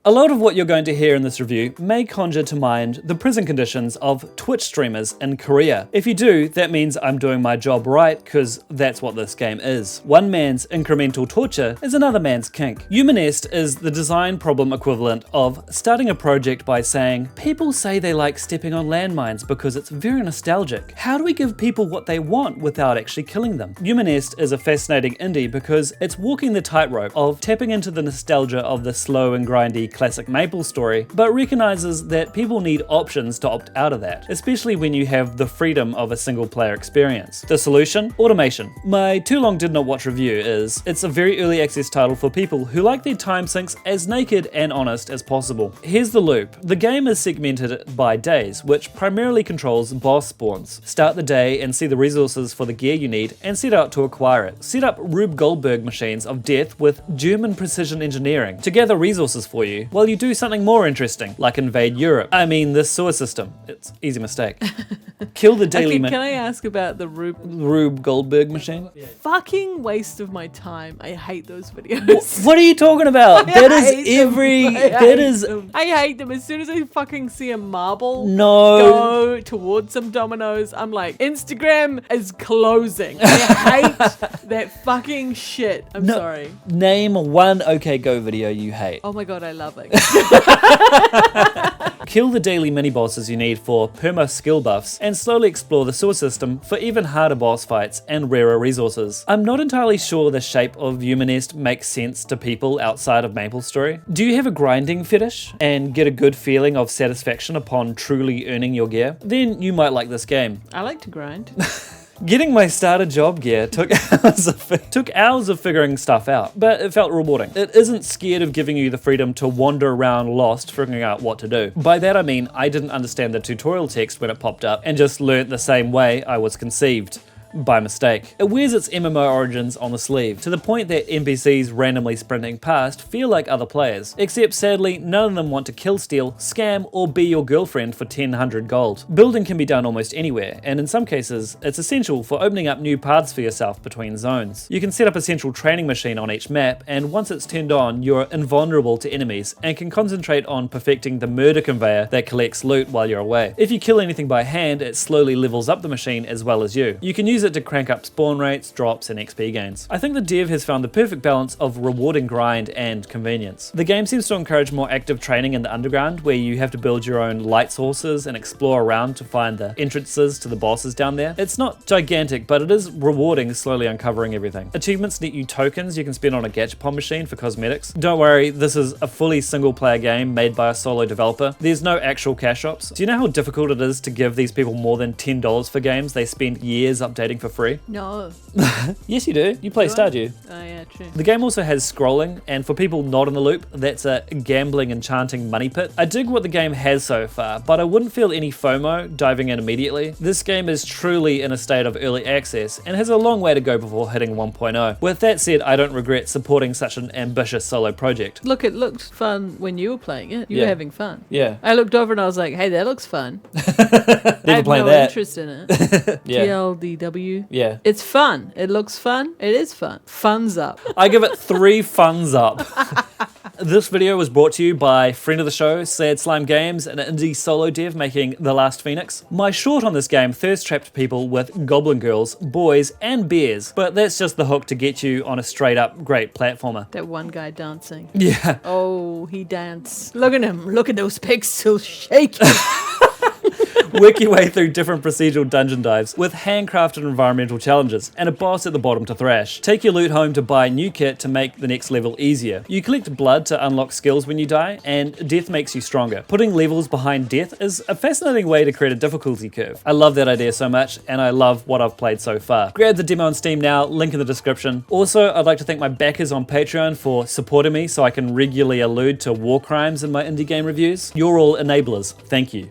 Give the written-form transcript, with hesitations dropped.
A lot of what you're going to hear in this review may conjure to mind the prison conditions of Twitch streamers in Korea. If you do, that means I'm doing my job right, because that's what this game is. One man's incremental torture is another man's kink. Yuma Nest is the design problem equivalent of starting a project by saying, people say they like stepping on landmines because it's very nostalgic. How do we give people what they want without actually killing them? Yuma Nest is a fascinating indie because it's walking the tightrope of tapping into the nostalgia of the slow and grindy classic MapleStory, but recognizes that people need options to opt out of that, especially when you have the freedom of a single player experience. The solution? Automation. My too long did not watch review is, it's a very early access title for people who like their time sinks as naked and honest as possible. Here's the loop. The game is segmented by days, which primarily controls boss spawns. Start the day and see the resources for the gear you need and set out to acquire it. Set up rube golberg machines of death with German precision engineering to gather resources for you, while you do something more interesting, like invade Europe. I mean, this sewer system. It's easy mistake. Kill the daily Can I ask about the rube golberg machine? Fucking waste of my time. I hate those videos. What are you talking about? I hate them. As soon as I fucking see a marble go towards some dominoes, I'm like, Instagram is closing. I hate that fucking shit. I'm sorry. Name one OK Go video you hate. Oh my god, I love it. Kill the daily mini-bosses you need for perma skill buffs, and slowly explore the sewer system for even harder boss fights and rarer resources. I'm not entirely sure the shape of Yuma Nest makes sense to people outside of MapleStory. Do you have a grinding fetish and get a good feeling of satisfaction upon truly earning your gear? Then you might like this game. I like to grind. Getting my starter job gear took hours of figuring stuff out, but it felt rewarding. It isn't scared of giving you the freedom to wander around lost figuring out what to do. By that I mean I didn't understand the tutorial text when it popped up and just learnt the same way I was conceived. By mistake. It wears its MMO origins on the sleeve, to the point that NPCs randomly sprinting past feel like other players, except sadly none of them want to kill, steal, scam, or be your girlfriend for 1000 gold. Building can be done almost anywhere, and in some cases it's essential for opening up new paths for yourself between zones. You can set up a central training machine on each map, and once it's turned on you're invulnerable to enemies and can concentrate on perfecting the murder conveyor that collects loot while you're away. If you kill anything by hand, it slowly levels up the machine as well as you. You can use it to crank up spawn rates, drops, and XP gains. I think the dev has found the perfect balance of rewarding grind and convenience. The game seems to encourage more active training in the underground, where you have to build your own light sources and explore around to find the entrances to the bosses down there. It's not gigantic, but it is rewarding slowly uncovering everything. Achievements net you tokens you can spend on a gachapon machine for cosmetics. Don't worry, this is a fully single player game made by a solo developer. There's no actual cash shops. Do you know how difficult it is to give these people more than $10 for games they spend years updating for free? No. Yes you do. You play Stardew. Oh yeah, true. The game also has scrolling, and for people not in the loop, that's a gambling enchanting money pit. I dig what the game has so far, but I wouldn't feel any FOMO diving in immediately. This game is truly in a state of early access and has a long way to go before hitting 1.0. With that said, I don't regret supporting such an ambitious solo project. Look, it looked fun when you were playing it. You were having fun. Yeah. I looked over and I was like, hey, that looks fun. Never I have played no that. interest in it. Yeah. TLDW. Yeah. It's fun. It looks fun. It is fun. Fun's up. I give it 3 thumbs up. This video was brought to you by friend of the show, Sad Slime Games, an indie solo dev making The Last Phoenix. My short on this game thirst-trapped people with goblin girls, boys, and bears, but that's just the hook to get you on a straight-up great platformer. That one guy dancing. Yeah. Oh, he danced. Look at him. Look at those pixels shaking. Work your way through different procedural dungeon dives with handcrafted environmental challenges and a boss at the bottom to thrash. Take your loot home to buy new kit to make the next level easier. You collect blood to unlock skills when you die, and death makes you stronger. Putting levels behind death is a fascinating way to create a difficulty curve. I love that idea so much, and I love what I've played so far. Grab the demo on Steam now, link in the description. Also, I'd like to thank my backers on Patreon for supporting me so I can regularly allude to war crimes in my indie game reviews. You're all enablers. Thank you.